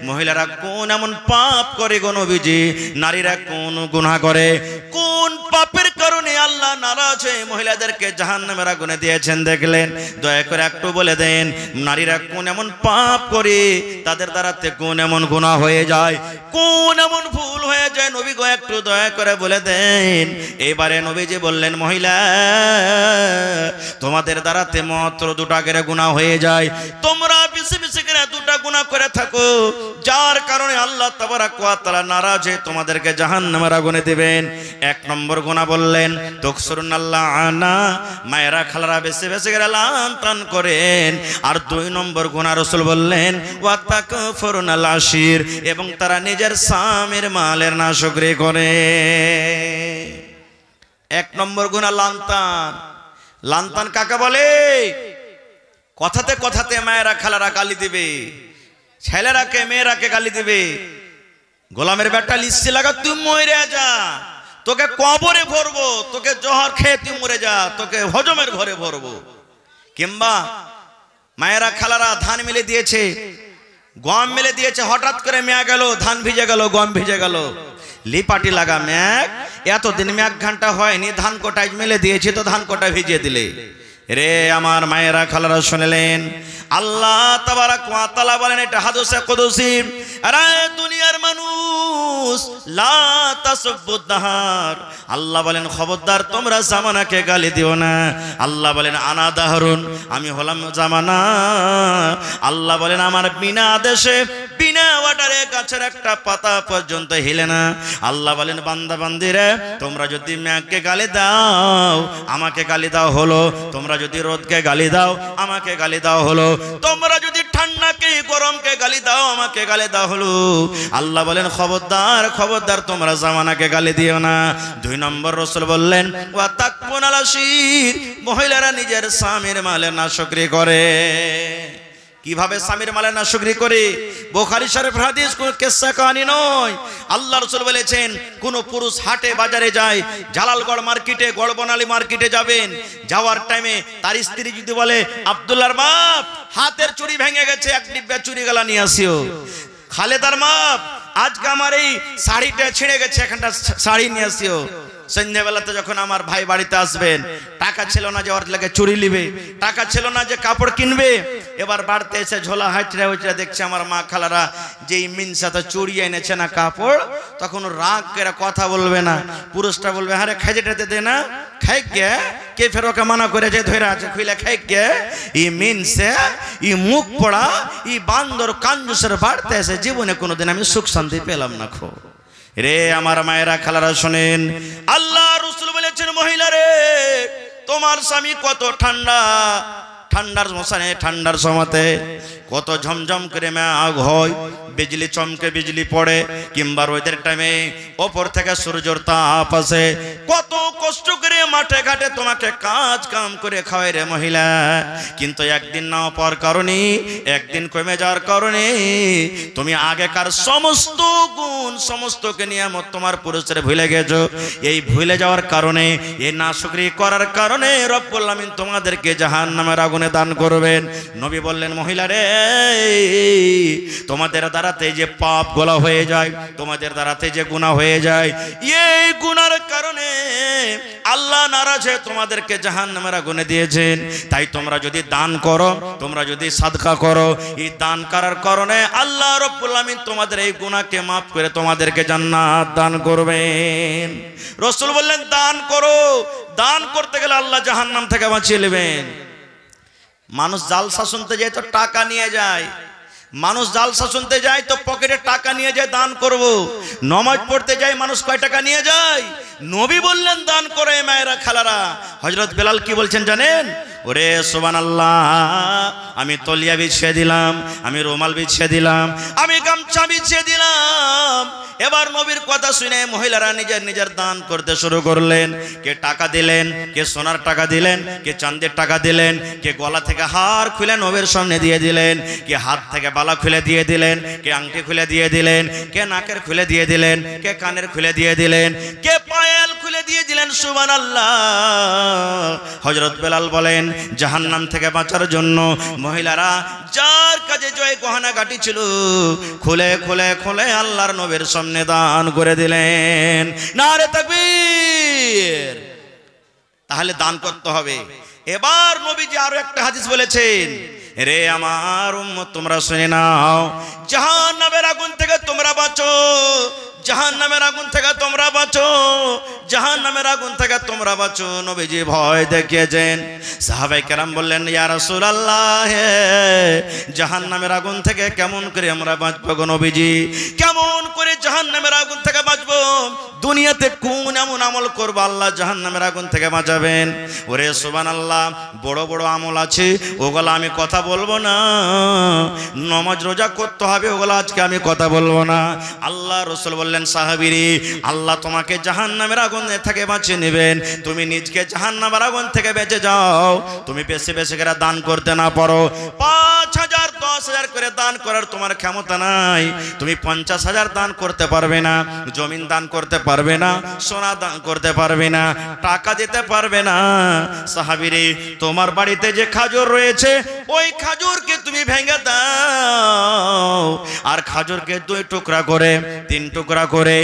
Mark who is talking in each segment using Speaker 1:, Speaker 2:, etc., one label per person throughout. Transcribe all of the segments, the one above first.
Speaker 1: মহিলারা কোন এমন পাপ করে গো নবীজি, নারীরা কোন গুনাহ করে, কোন পাপের কারণে আল্লাহ নারাজ হয়ে মহিলাদেরকে জাহান্নামের আগুনে দিয়েছেন দেখলেন? দয়া করে একটু বলে দেন, নারীরা কোন এমন পাপ করে, তাদের দ্বারাতে কোন এমন গুনাহ হয়ে যায়, কোন এমন ভুল হয়ে যায়, নবী গো একটু দয়া করে বলে দেন। এবারে নবীজি বললেন, মহিলা তোমাদের দ্বারাতে মাত্র দুটা করে গুনাহ হয়ে যায়, তোমরা বেশি বেশি করে দুটা গুনাহ করে থাকো, যার কারণে আল্লাহ তাবারক ওয়া তাআলা নারাজ হয়ে তোমাদেরকে জাহান্নামের আগুনে দিবেন। এক নম্বর গুনাহ বললেন তকসুরুনাল্লাহ আনা, মায়েরা খালারা বেশি বেশি করে লান টান করেন। আর দুই নম্বর গুনাহ রাসূল বললেন ওয়া তাকফুরুনাল আশির, এবং তারা নিজের স্বামীর মালের নাশকরি করে। এক নম্বর গুনাহ লান্তান। লান্তান কাকে বলে? কথাতে কথাতে মায়েরা খালারা গালি দিবে, ছেলেরাকে মেয়েরাকে গালি দিবে। গোলামের বেটা লিস্টি লাগা, তুই মরে যা, তোকে কবরে ভরবো, তোকে জহর খেয়ে তুই মরে যা, তোকে হজমের ঘরে ভরবো। কিংবা মায়েরা খালারা ধান মেলে দিয়েছে, গম মেলে দিয়েছে, হঠাৎ করে মেয়া গেল, ধান ভিজে গেল, গম ভিজে গেল, লিপাটি লাগা ম্যাগ, এতদিন ম্যাগ ঘন্টা হয়নি, ধান কোটায় মেলে দিয়েছে তো ধান কোটা ভিজিয়ে দিলে। রে আমার মায়েরা খালারা শুনলেন, আল্লাহ তাবারক ওয়া তাআলা বলেন, এটা হাদিসে কুদসি, আরে দুনিয়ার মানুষ লা তাসুব্বুদ দাহার, আল্লাহ বলেন খবরদার তোমরা জামানাকে গালি দিও না। আল্লাহ বলেন আনা দাহরুন, আমি হলাম জামানা। আল্লাহ বলেন আমার বিনা আদেশে বিনা অর্ডারে গাছের একটা পাতা পর্যন্ত হিলে না। আল্লাহ বলেন বান্দা বান্দিরে, তোমরা যদি মেঘকে গালি দাও আমাকে গালি দাও হলো, তোমরা যদি রোদকে গালি দাও আমাকে গালি দাও হলো, তোমরা যদি ঠান্ডাকে গরমকে গালি দাও আমাকে গালি দাও হলো। আল্লাহ বলেন খবরদার খবরদার তোমরা জামানাকে গালি দিও না। দুই নম্বর রাসূল বললেন ওয়া তাকফুনাল আশির, মহিলারা নিজের স্বামীর মালে নাশকরি করে। কিভাবে স্বামীর মালে নাশকরি করে? বুখারী শরীফের হাদিস, কোন কিসসা কাহিনী নয়। আল্লাহ রাসূল বলেছেন, কোন পুরুষ হাটে বাজারে যায়, জালালগড় মার্কেটে, গড়বনালী মার্কেটে যাবেন, যাওয়ার টাইমে তার স্ত্রী যদি বলে আব্দুল্লাহর বাপ হাতের চুড়ি ভেঙে গেছে, এক ডিব্বা চুড়ি গলা নিয়ে আসিও। খালেদার বাপ আজকে আমার এই শাড়িটা ছিঁড়ে গেছে, এখানটা শাড়ি নিয়ে আসিও। সন্ধ্যাবেলাতে যখন আমার ভাই বাড়িতে আসবেন, টাকা ছিল না যে ওর লাগে চুড়ি নিবে, টাকা ছিল না যে কাপড় কিনবে, এবার বাড়িতে এসে ঝোলা হাঁটরা হাঁটরা দেখছে আমার মা খালারা যে মিনসাতে চুড়ি এনেছে না কাপড়, তখন রাগ করে কথা বলবে না, পুরুষটা বলবে আরে খাইজেটাতে দে না, খাই গে কে ফের ওকে মানা করেছে, ধরে আছে খুইলে খাই গে। ই মিনসে ই মুখ পড়া ই বান্দর কাঞ্জুসের বাড়িতে এসে জীবনে কোনোদিন আমি সুখ শান্তি পেলাম না। খো রে আমার মায়েরা খালারা শোনেন, আল্লাহ রাসূল বলেছেন মহিলা রে তোমার স্বামী কত ঠান্ডা, ঠান্ডার মশানে ঠান্ডার সময়তে কত ঝমঝম করে মেঘ হয়, বিজলি চমকে বিজলি পড়ে, কিংবা রোদের টাইমে ওপর থেকে সূর্যের তাপ আসে, কত কষ্ট করে মাঠে ঘাটে তোমাকে কাজ কাম করে খাওয়ায় রে মহিলা। কিন্তু একদিন না পাওয়ার কারণে, একদিন কমে যাওয়ার কারণে তুমি আগেকার সমস্ত গুণ সমস্তকে নিয়ামত তোমার পুরুষের ভুলে গেছো। এই ভুলে যাওয়ার কারণে, এই নাশকরি করার কারণে রব্বুল আমিন তোমাদেরকে জাহান্নামের আগুনে দান করবেন। নবী বললেন মহিলা রে তোমাদের দ্বারাতে যে পাপ গোলা হয়ে যায়, তোমাদের দ্বারাতে যে গুনাহ হয়ে যায়, এই গুনার কারণে আল্লাহ নারাজ হয়ে তোমাদেরকে জাহান্নামের আগুনে দিয়েছেন। তাই তোমরা যদি দান করো, তোমরা যদি সাদকা করো, এই দান করার কারণে আল্লাহ রাব্বুল আমিন তোমাদের এই গুনাহকে মাফ করে তোমাদেরকে জান্নাত দান করবেন। রাসূল বললেন দান করো, দান করতে গেলে আল্লাহ জাহান্নাম থেকে বাঁচিয়ে নেবেন। মানুষ জালসা শুনতে যায় তো টাকা নিয়ে যায়, মানুষ জালসা শুনতে যায় তো পকেটে টাকা নিয়ে যায় দান করব। নামাজ পড়তে যায় মানুষ কয় টাকা নিয়ে যায়? নবী বললেন দান করে মায়েরা খালারা। হযরত বেলাল কি বলছেন জানেন? ওরে সুবহানাল্লাহ, আমি তলিয়া বিছিয়ে দিলাম, আমি রুমাল বিছিয়ে দিলাম, আমি গামছা বিছিয়ে দিলাম। এবার নবীর কথা শুনে মহিলারা নিজের নিজের দান করতে শুরু করলেন। কে টাকা দিলেন, কে সোনার টাকা দিলেন, কে চাঁদের টাকা দিলেন, কে গলা থেকে হার খুলে নবীর সামনে দিয়ে দিলেন, কে হাত থেকে বালা খুলে দিয়ে দিলেন, কে আংটি খুলে দিয়ে দিলেন, কে নাকের খুলে দিয়ে দিলেন, কে কানের খুলে দিয়ে দিলেন, কে পায়েল খুলে করে দিয়ে দিলেন, সুবহানাল্লাহ। হযরত বেলাল বলেন, জাহান্নাম থেকে বাঁচার জন্য মহিলারা যার কাজে জয় গহনাগাটি ছিল খুলে খুলে খুলে আল্লাহর নবীর সামনে দান করে দিলেন। নারে তাকবীর। তাহলে দান করতে হবে। এবার নবীজি আরো একটা হাদিস বলেছেন, রে আমার উম্মত তোমরা শুনে নাও, জাহান্নামের আগুন থেকে তোমরা বাঁচো, জাহান্নামের আগুন থেকে তোমরা বাঁচো, জাহান্নামের আগুন থেকে তোমরা বাঁচো। নবীজি ভয় দেখিয়েছেন। সাহাবায়ে কেরাম বললেন, ইয়া রাসূলুল্লাহ, জাহান্নামের আগুন থেকে কেমন করে আমরা বাঁচবো গো নবীজি? কেমন করে জাহান্নামের আগুন থেকে বাঁচবো? দুনিয়াতে কোন এমন আমল করব আল্লাহ জাহান্নামের আগুন থেকে বাঁচাবেন? ওরে সুবহানাল্লাহ, বড় বড় আমল আছে, ওগুলো আমি কথা বলবো না। নামাজ রোজা করতে হবে, ওগুলো আজকে আমি কথা বলবো না। আল্লাহ রাসূল বললেন, সাহাবীরে, আল্লাহ তোমাকে জাহান্নামের আগুন থেকে বাঁচিয়ে নেবেন, তুমি নিজকে জাহান্নামের আগুন থেকে বেঁচে যাও। তুমি বেশি বেশি করে দান করতে না পারো, 5,000 10,000 করে দান করার তোমার ক্ষমতা নাই। তুমি 50,000 দান করতে পারবে না, জমিন দান করতে পারবে না, সোনা দান করতে পারবে না, টাকা দিতে পারবে না। সাহাবীরে, তোমার বাড়িতে যে খাজুর রয়েছে ওই খাজুরকে তুমি ভেঙে দাও, আর খাজুরকে 2 টুকরা করে 3 টুকরা করে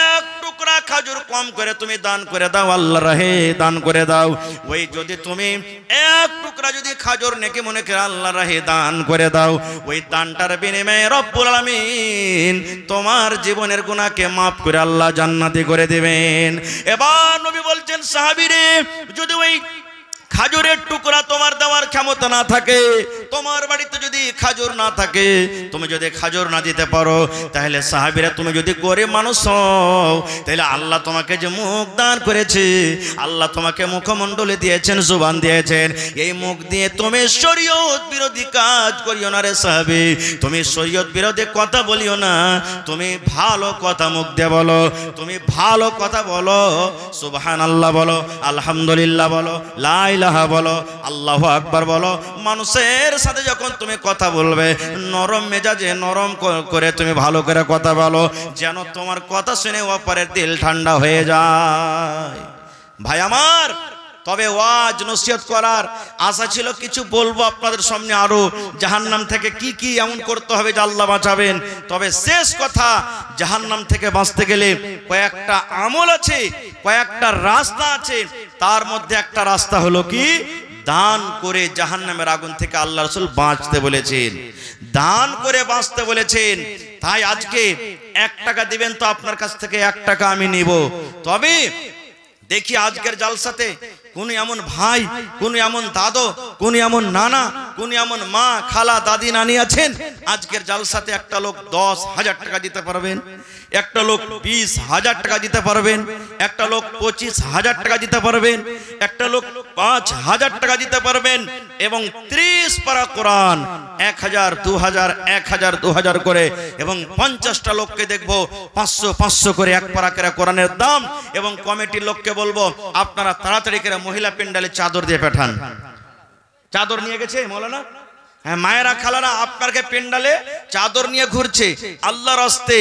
Speaker 1: 1 টুকরা খাজুর কম করে তুমি দান করে দাও, আল্লাহর রাহে দান করে দাও। ওই যদি তুমি 1 টুকরা যদি খাজুর নেকি মনে করে আল্লাহর রাহে দান করে দাও, ওই দানটার বিনিময়ে রব্বুল আলামিন তোমার জীবনের গুনাহকে মাফ করে আল্লাহ জান্নাতি করে দিবেন। এবার নবী বলছেন, সাহাবীরে, যদি ওই খাজুরের টুকরা তোমার দেওয়ার ক্ষমতা না থাকে, তোমার বাড়িতে যদি খাজুর না থাকে, তুমি যদি খাজুর না দিতে পারো, তাহলে সাহাবীরা তুমি যদি গরিব মানুষ হও, তাহলে আল্লাহ তোমাকে যে মুখ দান করেছে, আল্লাহ তোমাকে মুখমণ্ডলে দিয়েছেন, জুবান দিয়েছেন, এই মুখ দিয়ে তুমি শরীয়ত বিরোধী কাজ করিও না রে সাহাবী। তুমি শরীয়ত বিরোধী কথা বলিও না, তুমি ভালো কথা মুখ দিয়ে বলো, তুমি ভালো কথা বলো, সুবহানাল্লাহ বলো, আলহামদুলিল্লাহ বলো, লা ইলাহা বলো, আল্লাহু আকবার বলো। মানুষের সাথে যখন তুমি কথা বলবে, নরম মেজাজে নরম করে তুমি ভালো করে কথা বলো, যেন তোমার কথা শুনে অপরের দিল ঠান্ডা হয়ে যায়। ভাই আমার, তবে ওয়াজ নসিহত করার আশা ছিল, কিছু বলবো আপনাদের সামনে আরো, জাহান্নাম থেকে কি কি এমন করতে হবে যে আল্লাহ বাঁচাবেন। তবে শেষ কথা, জাহান্নাম থেকে বাঁচতে গেলে কয়েকটা আমল আছে, কয়েকটা রাস্তা আছে। তার মধ্যে একটা রাস্তা হলো কি, দান করে জাহান্নামের আগুন থেকে আল্লাহ রাসূল বাঁচতে বলেছেন, দান করে বাঁচতে বলেছেন। তাই আজকে 1 টাকা দিবেন তো আপনার কাছ থেকে 1 টাকা আমি নিব। তবে দেখি আজকের জালসাতে কোন এমন ভাই, কোন এমন দাদু, কোন এমন নানা, কোন এমন মা, খালা, দাদি, নানি আছেন, আজকের জালসাতে একটা লোক 10,000 টাকা দিতে পারবেন, একটা লোক 20,000 টাকা দিতে পারবেন, একটা লোক 25,000 টাকা দিতে পারবেন, একটা লোক 5,000 টাকা দিতে পারবেন, এবং 30 পারা কোরআন 1,000 2,000 1,000 2,000 করে, এবং 50টা লোককে দেখবো 500 করে 1 পারা করে কোরআনের দাম। এবং কমিটির লোককে বলবো, আপনারা তাড়াতাড়ি করে মহিলা পেন্ডালে চাদর দিয়ে পাঠান। চাদর নিয়ে গেছে মৌলানা, হ্যাঁ, মায়েরা খালারা আপনাকে পেন্ডালে চাদর নিয়ে ঘুরছে, আল্লাহর রাস্তে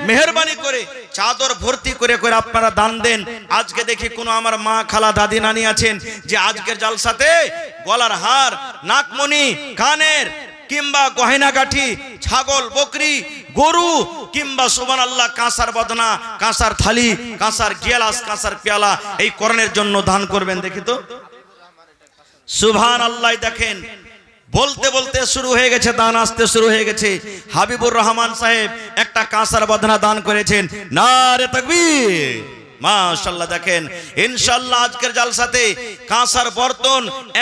Speaker 1: মেহেরবানি করে চাদর ভর্তি করে করে আপনারা দান দেন। আজকে দেখি কোন আমার মা, খালা, দাদি, নানি আছেন যে আজকের জালসাতে গলার হার, নাকমণি, কানের কিংবা গয়নাগাঠি, ছাগল, বকরি, গরু, কিংবা সুবহানাল্লাহ কাঁসার বদনা, কাঁসার থালি, কাঁসার গিলাস, কাঁসার পেয়ালা এই কোরআনের জন্য দান করবেন। দেখি তো, সুবহানাল্লাহ। দেখেন, বলতে বলতে শুরু হয়ে গেছে, দান আসতে শুরু হয়ে গেছে। হাবিবুর রহমান সাহেব একটা কাঁসার বদনা দান করেছেন, নারে তাকবীর, মাশাআল্লাহ। দেখেন, ইনশাআল্লাহ আজকের জালসাতে কাঁসার বর্তন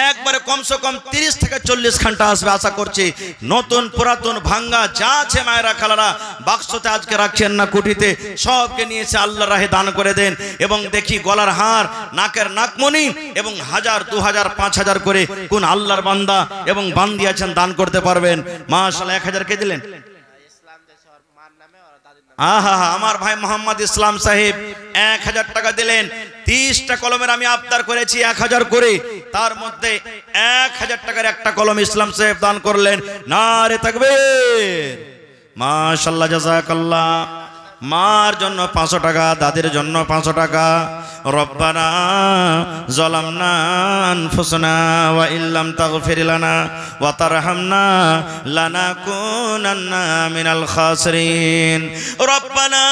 Speaker 1: একবারে কমসে কম 30 থেকে 40 ঘন্টা আসবে আশা করছি। নতুন পুরাতন ভাঙ্গা যা আছে মায়েরা খালারা বাক্সতে আজকে রাখছেন না, কুটিতে, সবকে নিয়েছে আল্লাহর রাহে দান করে দেন। এবং দেখি গলার হার, নাকের নাকমণি এবং 1000 2000 5000 করে কোন আল্লাহর বান্দা এবং বান্দি আছেন দান করতে পারবেন। মাশাআল্লাহ, 1000 কে দিলেন? আহা, আমার ভাই মোহাম্মদ ইসলাম সাহেব 1000 টাকা দিলেন। 30টা কলমের আমি আবদার করেছি 1000 করে, তার মধ্যে 1000 টাকার একটা কলম ইসলাম সাহেব দান করলেন। নারে তাকবীর, মাশাআল্লাহ, জাযাকাল্লাহ। মার জন্য 500 টাকা, দাদির জন্য 500 টাকা। রব্বানা যালামনা আনফুসানা ওয়া ইল্লাম তাগফির লানা ওয়া তারহামনা লানাকুনান্না মিনাল খাসিরিন। রব্বানা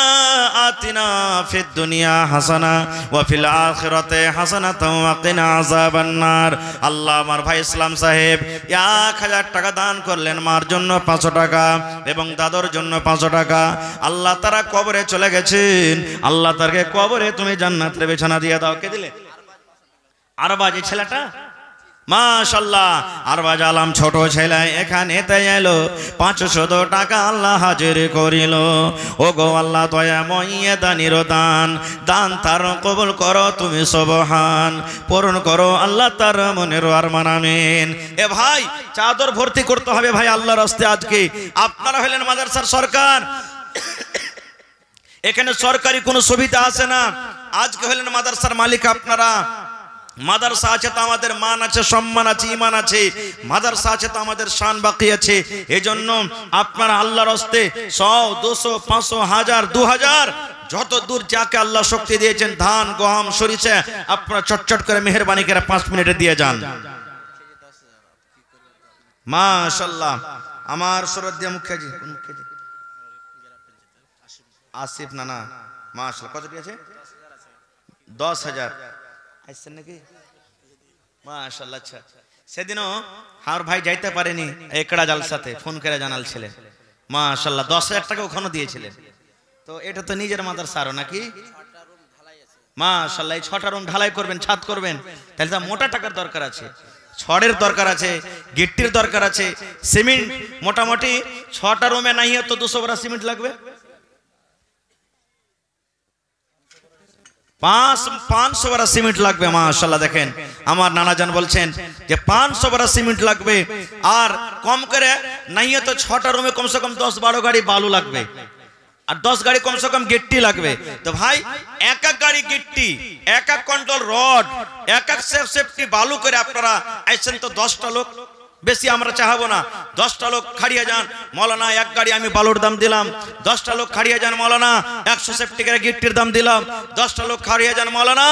Speaker 1: আতিনা ফিদ দুনিয়া হাসানা ওয়া ফিল আখিরাতি হাসানাতাও ওয়া কিনা আযাবান নার। আল্লাহ, আমার ভাই ইসলাম সাহেব 1000 টাকা দান করলেন, মার জন্য 500 টাকা এবং দাদর জন্য 500 টাকা। আল্লাহ তারা কবরে চলে গেছেন, আল্লাহ তারকে কবরে তুমি জান্নাতের বিছানা দিয়ে দাও। কে দিলে? আরবাজ ছেলেটা, মাশাআল্লাহ। আরবাজ আলম ছোট ছেলে এখানে এলো, 500 টাকা আল্লাহ হাজির করিল। ও গো আল্লাহ দয়াময় দানির দান, দান তার কবুল করো তুমি সুবহান, পূরণ করো আল্লাহ তার মনের আরমান আমিন। এ ভাই, চাদর ভর্তি করতে হবে ভাই আল্লাহর রাস্তায়। আজকে আপনারা হলেন মাদ্রাসার সরকার, এখানে সরকারি কোনো সুবিধা আছে না। আজকে হলেন মাদ্রাসার মালিক আপনারা। মাদ্রাসা আছে তো আমাদের মান আছে, সম্মান আছে, ঈমান আছে। মাদ্রাসা আছে তো আমাদের শান বাকি আছে। এজন্য আপনারা আল্লাহর রাস্তে 100, 200, 500, 1000, 2000 যত দূর যাকে আল্লাহ শক্তি দিয়েছেন, ধান, গম, সরিষা, আপনারা চটচট করে মেহেরবানি করে 5 মিনিটে দিয়ে যান। মাশাআল্লাহ। আমার শ্রদ্ধেয় মুখিয়াজি, কোন মুখিয়াজি? আসিফ নানা, মাশাআল্লাহ। কত দিয়েছে? 10,000 আসছেন নাকি? মাশাআল্লাহ। আচ্ছা, সেদিনও আমার ভাই যাইতে পারেনি, একড়া জালসাতে ফোন করে জানাল ছিলেন। মাশাআল্লাহ, 10,000 টাকা ওখানে দিয়েছিলেন। তো এটা তো নিজের মাদ্রাসা আরো নাকি? মাশাআল্লাহ। 6টা রুম ঢালাই করবেন, ছাদ করবেন, তাহলে তো মোটা টাকার দরকার আছে, ছড়ের দরকার আছে, গিট্টির দরকার আছে, সিমেন্ট মোটামুটি 6টা রুমে নাই তো 200 বড়া সিমেন্ট লাগবে। 500 বড়া সিমেন্ট লাগবে। মাশাআল্লাহ। দেখেন আমার নানাজান বলছেন যে 500 বড়া সিমেন্ট লাগবে, আর কম করে নাই তো 6টা রুমে কমসে কম 10-12 গাড়ি বালু লাগবে, আর 10 গাড়ি কমসে কম গিট্টি লাগবে। তো ভাই, এক গাড়ি গিট্টি, এক কন্ট্রোল রড, এক সেফটি বালু করে আপনারা আইছেন তো 10টা লোক, বেশি আমরা চাহাবো না। 10টা লোক খাড়িয়ে যান, মৌলানা 1 গাড়ি আমি বালুর দাম দিলাম। 10টা লোক খাড়িয়ে যান, মৌলানা 100 সেফটি করে গিট্টির দাম দিলাম। 10টা লোক খাড়িয়ে যান, মৌলানা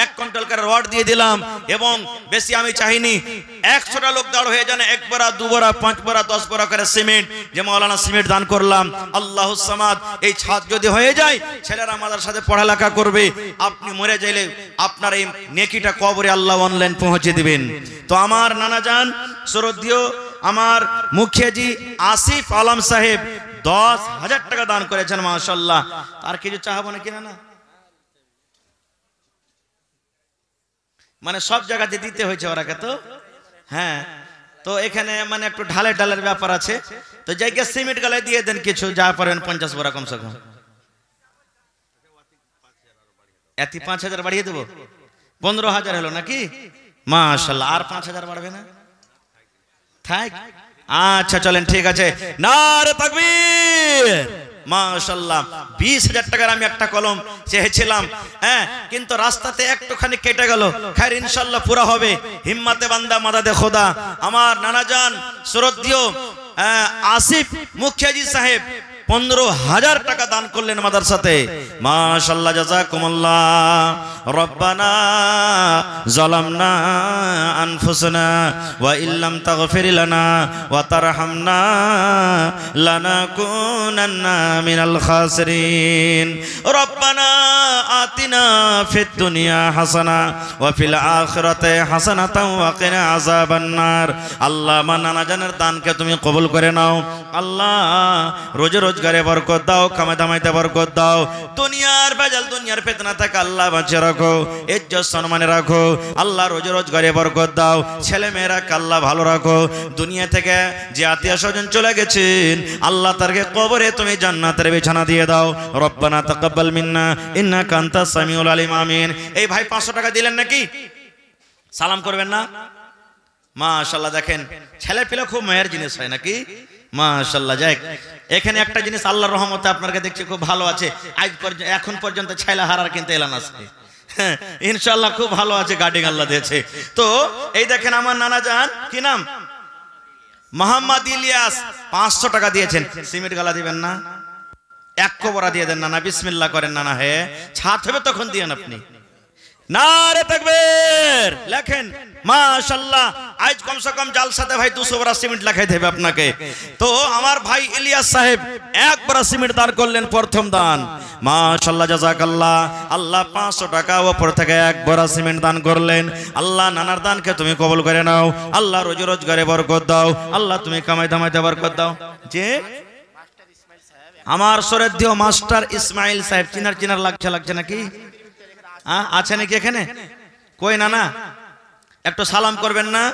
Speaker 1: 1 কুইন্টাল করে রড দিয়ে দিলাম। এবং বেশি আমি চাইনি, 100টা লোক দাঁড় হয়ে যান, 1 বড়া, 2 বড়া, 5 বড়া, 10 বড়া করে সিমেন্ট, যে মৌলানা সিমেন্ট দান করলাম। আল্লাহুস সামাদ। এই ছাদ যদি হয়ে যায়, ছেলেরা আমাদের সাথে পড়ালেখা করবে। আপনি মরে যাইলে আপনার এই নেকিটা কবরে আল্লাহ অনলাইন পৌঁছে দিবেন। তো আমার নানা জান শ্রদ্ধেয় আমার মুখিয়াজি আসিফ আলম সাহেব 10,000 টাকা দান করেছেন। মাশাআল্লাহ। আর কিছু চাহাবো না কিনা? না, মানে সব জায়গাতে দিতে হয়েছে ওরাকে তো। হ্যাঁ, তো এখানে মানে একটু ঢালের ব্যাপার আছে। তো জায়গা সিমেন্ট গালায় দিয়ে দেন কিছু, যা পারেন 50 বড়া কমসে কম। এত 5,000 বাড়িয়ে দেবো, 15,000 হলো নাকি? মাশাআল্লাহ। আর 5,000 বাড়বে না? থাক। আচ্ছা চলেন, ঠিক আছে। নারে তাকবীর। মাশাআল্লাহ। 20,000 টাকার আমি একটা কলম চেয়েছিলাম, হ্যাঁ, কিন্তু রাস্তাতে একটুখানি কেটে গেল। খাইর ইনশাআল্লাহ পুরা হবে। হিম্মতে বান্দা মাদাদে খোদা। আমার নানাজান শ্রদ্ধেয় আসিফ মুখিয়াজি সাহেব 15,000 টাকা দান করলেন মাদ্রাসাতে। মাশাআল্লাহ, জাযাকুমুল্লাহ। রব্বানা যালামনা আনফুসানা ওয়া ইল্লাম তাগফির লানা ওয়া তারহামনা লানাকুনান্না মিনাল খাসিরিন। রব্বানা আতিনা ফিদ দুনিয়া হাসানা ওয়া ফিল আখিরাতি হাসানাতাও ওয়া কিনা আযাবান নার। আল্লাহ, আমার নানাজানের দানকে তুমি কবুল করে নাও। আল্লাহ, রোজগারে বরকত দাও, কামাই দামাইতে বরকত দাও। দুনিয়ার ভেজাল, দুনিয়ার ফিতনা থেকে আল্লাহ বাঁচিয়ে রাখো, ইজ্জত সম্মানে রাখো। আল্লাহ, রোজগারে বরকত দাও, ছেলে মেয়েরা আল্লাহ ভালো রাখো। দুনিয়া থেকে যে আত্মীয় স্বজন চলে গেছেন, আল্লাহ তারকে কবরে তুমি জান্নাতের বিছানা দিয়ে দাও। রব্বানা তাকাব্বাল মিন্না ইন্নাকা আনতাস সামিউল আলিম। আমিন। এই ভাই 500 টাকা দিলেন নাকি? সালাম করবেন না? মাশাআল্লাহ। দেখেন ছেলে পেলে খুব মায়ের জিনিস হয় নাকি? মাশাআল্লাহ। যাক, এখানে একটা জিনিস আল্লাহর রহমতে আপনাকে দেখছি খুব ভালো আছে। এখন পর্যন্ত ছেলে হারার কিন্তু এলান আছে, ইনশাআল্লাহ খুব ভালো আছে, গার্ডিং আল্লাহ দিয়েছে। তো এই দেখেন আমার নানা জান, কি নাম? মোহাম্মদ ইলিয়াস, 500 টাকা দিয়েছেন। সিমেন্ট গালা দিবেন না? এক কবরা দিয়ে দেন নানা, বিসমিল্লাহ করেন নানা, হে ছাদ হবে তখন দিয়েন আপনি। নারে তাকবীর। লেখেন মাশাআল্লাহ, আজ কমসে কম জালসাতে ভাই 200 বড়া সিমেন্ট লাগাইতে হবে আপনাকে। তো আমার ভাই ইলিয়াস সাহেব 1 বড়া সিমেন্ট দান করলেন, প্রথম দান। মাশাআল্লাহ, জাযাকাল্লাহ। আল্লাহ 500 টাকা উপর থেকে 1 বড়া সিমেন্ট দান করলেন। আল্লাহ নানার দানকে তুমি কবুল করে নাও। আল্লাহ রোজি রোজগারে বরকত দাও। আল্লাহ তুমি কামাই ধামাইতে বরকত দাও। যে আমার শ্রদ্ধেয় মাস্টার ইসমাইল সাহেব, চিনার লাগছে নাকি? আছে নাকি এখানে? কই নানা, একটু সালাম করবেন না?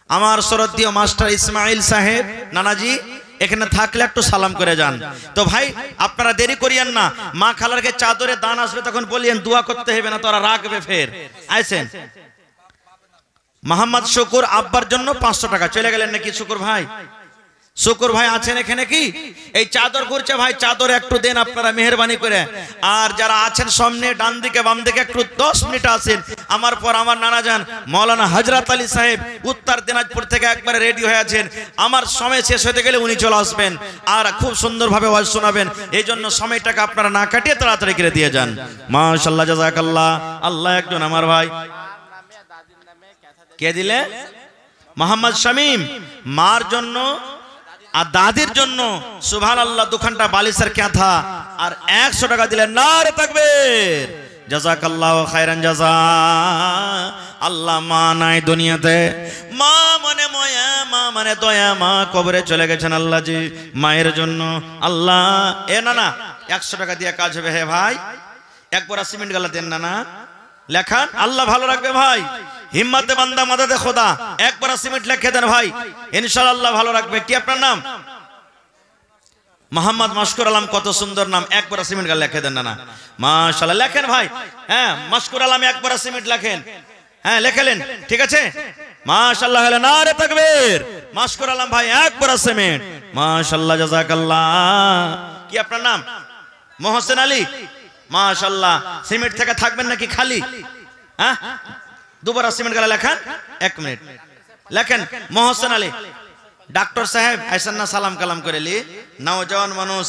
Speaker 1: আমার শ্রদ্ধেয় মাস্টার ইসমাইল সাহেব নানাজি এখানে থাকলে একটু সালাম করে যান। তো ভাই আপনারা দেরি করিয়েন না, মা খালারকে চাদরে দান আসবে তখন বলিয়েন দোয়া করতে হবে না, তোরা রাখবে ফের। আইছেন মোহাম্মদ শুকুর আব্বার জন্য 500 টাকা। চলে গেলেন নাকি শুকুর ভাই? শুকুর ভাই আছেন এখানে কি? এই চাদর ঘুরছে ভাই, চাদর একটু দেন আপনারা মেহেরবানি করে। আর যারা আছেন সামনে ডান দিকে বাম দিকে একটু 10 মিনিট আছেন। আমার পর আমার নানা যান মাওলানা হযরত আলী সাহেব উত্তর দিনাজপুর থেকে একবারে রেডি হয়ে আছেন। আমার সময় শেষ হতে গেলে উনি চলে আসবেন আর খুব সুন্দরভাবে ওয়াজ শোনাবেন। এই জন্য সময়টাকে আপনারা না কাটিয়ে তাড়াতাড়ি করে দিয়ে যান। মাশাআল্লাহ, জাযাকাল্লাহ। আল্লাহ একজন আমার ভাই কে দিলে? মোহাম্মদ শামীম, মার জন্য আর দাদির জন্য সুবহানাল্লাহ দুখানটা বালিশের কাঁথা আর 100 টাকা দিলেন। নারে তাকবীর, জাযাকাল্লাহু খায়রান জাযা। আল্লাহ মা নাই দুনিয়াতে, মা মানে ময়া, মা মানে দয়া, মা কবরে চলে গেছেন। আল্লাহ জি মায়ের জন্য আল্লাহ এ না 100 টাকা দিয়ে কাজ হবে। হে ভাই 1 বড়া সিমেন্ট গালা দেন না লেখান, আল্লাহ ভালো রাখবে ভাই। হিম্মতে বান্দা মাদাদে খোদা 1 বড়া সিমেন্ট লিখে দেন ভাই, ইনশাআল্লাহ ভালো রাখবে। কি আপনার নাম? মোহাম্মদ মাশকুর আলম, কত সুন্দর নাম। 1 বড়া সিমেন্ট গালা লিখে দেন না, মাশাআল্লাহ। লেখেন ভাই, হ্যাঁ মাশকুর আলম 1 বড়া সিমেন্ট লেখেন। হ্যাঁ লেখলেন, ঠিক আছে মাশাআল্লাহ। হলো নারে তাকবীর। মাশকুর আলম ভাই 1 বড়া সিমেন্ট, মাশাআল্লাহ, জাযাকাল্লাহ। কি আপনার নাম? মোহসেন আলী, মাশাআল্লাহ। সিমেন্ট থেকে থাকবেন নাকি খালি? হ্যাঁ 2 বড়া সিমেন্ট গালা লেখান। 1 মিনিট লেখেন মোহসেন আলী। ডাক্তার সাহেব আইসেন না, সালাম কালাম করে লি। নওজওয়ান মানুষ,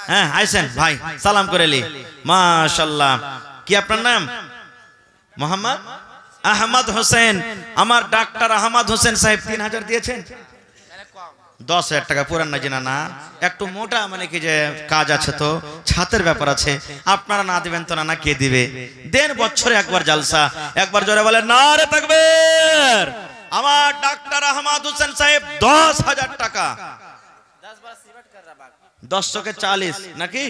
Speaker 1: হ্যাঁ আইসেন ভাই, সালাম করে লি। মাশাআল্লাহ। কি আপনার নাম? মোহাম্মদ আহমদ হোসেন। আমার ডাক্তার আহমদ হোসেন সাহেব 3000 দিয়েছেন। 10,000 টাকা পুরান না জিনা না, একটু মোটা মানে কি যে কাজ আছে তো ছাতের ব্যাপার আছে, আপনারা না দিবেন তো না কে দিবে? দেন বছরে একবার জালসা। একবার জোরে বলেন নারে তাকবীর। আমার ডাক্তার আহমদ হোসেন সাহেব 10,000 টাকা। 10 কে 40 নাকি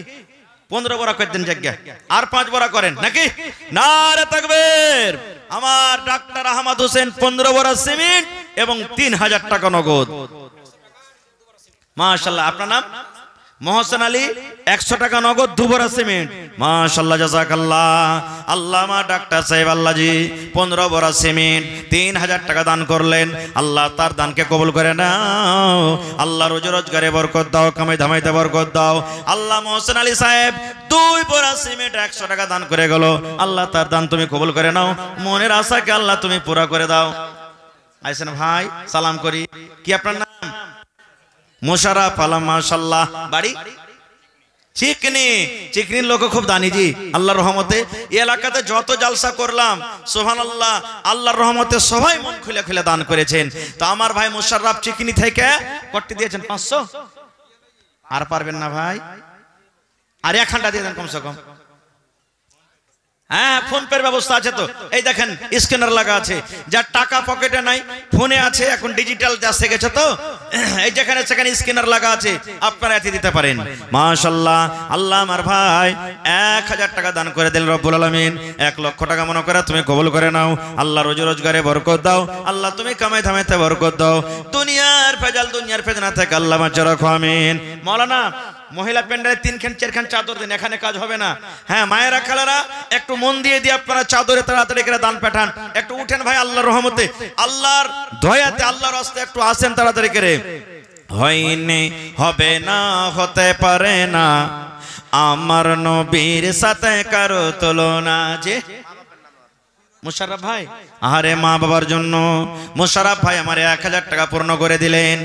Speaker 1: 15 বড়া করে দেন জায়গা, আর 5 বড়া করেন নাকি? নারে তাকবীর। আমার ডাক্তার আহমদ হোসেন 15 বড়া সিমেন্ট এবং 3000 টাকা নগদ। মাশাআল্লাহ। আপনার নাম? মোহসেন আলী, 100 টাকা নগদ 2 বড়া সিমেন্ট। মাশাআল্লাহ, জাযাকাল্লাহ। আল্লামা ডাক্তার সাহেব আল্লাহজি 15 বড়া সিমেন্ট 3000 টাকা দান করলেন। আল্লাহ তার দানকে কবুল করে নাও। আল্লাহ রোজি রোজগারে বরকত দাও, কামাই ধামাইতে বরকত দাও। আল্লাহ মোহসেন আলী সাহেব 2 বড়া সিমেন্ট 100 টাকা দান করে গেল। আল্লাহ তার দান তুমি কবুল করে নাও, মনের আশাকে আল্লাহ তুমি পুরা করে দাও। আইসেন ভাই, সালাম করি। কি আপনার নাম? মোশাররফ আলম, মাশাআল্লাহ। বাড়ি চিকনি। চিকনির লোক খুব দানি জি, আল্লাহর রহমতে এই এলাকাতে যত জালসা করলাম সুবহানাল্লাহ, আল্লাহর রহমতে সবাই মন খুলে খুলে দান করেছেন। তো আমার ভাই মোশাররফ চিকনি থেকে কত দিয়েছেন? 500। আর পারবেন না ভাই, আর 1 ঘন্টা দিয়ে দেন কমসে কম। হ্যাঁ ফোন পের ব্যবস্থা আছে তো, এই দেখেন স্ক্যানার লাগা আছে। যার টাকা পকেটে নাই ফোনে আছে, এখন ডিজিটাল যা শিখেছে তো এই যেখানে সেখানে স্ক্যানার লাগা আছে, আপনারা এতে দিতে পারেন। মাশাআল্লাহ। আল্লাহ আমার ভাই 1000 টাকা দান করে দিলেন রব্বুল আলামিন। 1 লক্ষ টাকা মনে করে তুমি কবুল করে নাও। আল্লাহ রোজি রোজগারে বরকত দাও। আল্লাহ তুমি কামাই ধামাইতে বরকত দাও। দুনিয়ার ফেজাল, দুনিয়ার ফেতনা থেকে আল্লাহ বাঁচা রাখো, আমিন। মাওলানা মহিলা প্যান্ডেলে 3 খান 4 খান চাদর দেন, এখানে কাজ হবে না। হ্যাঁ মায়েরা খালারা একটু মন দিয়ে দিয়ে আপনারা চাদরে তাড়াতাড়ি করে দান পাঠান। একটু উঠেন ভাই, আল্লাহর রহমতে, আল্লাহর দয়াতে, আল্লাহর রাস্তায় একটু আসেন তাড়াতাড়ি করে। হয়নি, হবে না, হতে পারে না, আমার নবীর সাথে কারো তুলনা। যে মোশাররফ ভাই, আরে মা বাবার জন্য মোশাররফ ভাই আমার 1000 টাকা পূর্ণ করে দিলেন।